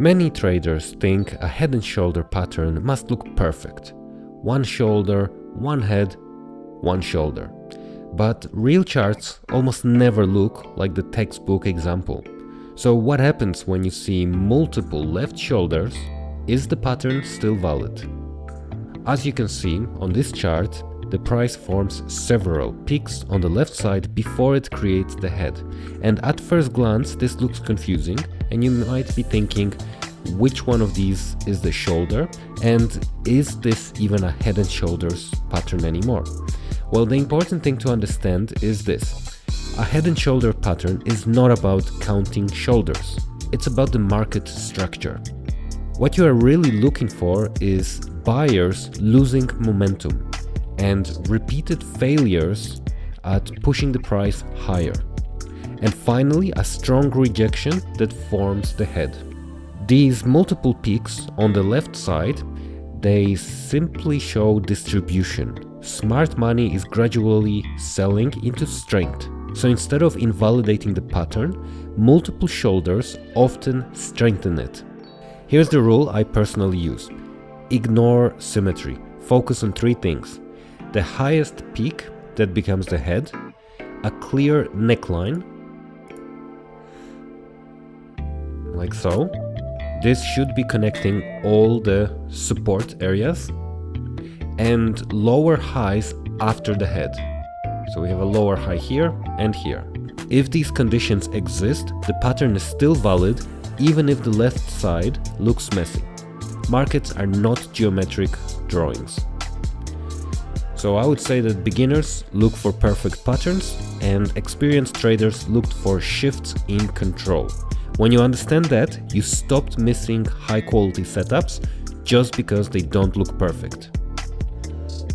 Many traders think a head and shoulder pattern must look perfect. One shoulder, one head, one shoulder. But real charts almost never look like the textbook example. So what happens when you see multiple left shoulders? Is the pattern still valid? As you can see on this chart, the price forms several peaks on the left side before it creates the head. And at first glance this looks confusing and you might be thinking, which one of these is the shoulder, and is this even a head and shoulders pattern anymore? Well, the important thing to understand is this. A head and shoulder pattern is not about counting shoulders. It's about the market structure. What you are really looking for is buyers losing momentum and repeated failures at pushing the price higher. And finally, a strong rejection that forms the head. These multiple peaks on the left side, they simply show distribution. Smart money is gradually selling into strength. So instead of invalidating the pattern, multiple shoulders often strengthen it. Here's the rule I personally use. Ignore symmetry. Focus on three things. The highest peak that becomes the head, a clear neckline, like so. This should be connecting all the support areas, and lower highs after the head. So we have a lower high here and here. If these conditions exist, the pattern is still valid even if the left side looks messy. Markets are not geometric drawings. So I would say that beginners look for perfect patterns and experienced traders looked for shifts in control. When you understand that, you stopped missing high quality setups just because they don't look perfect.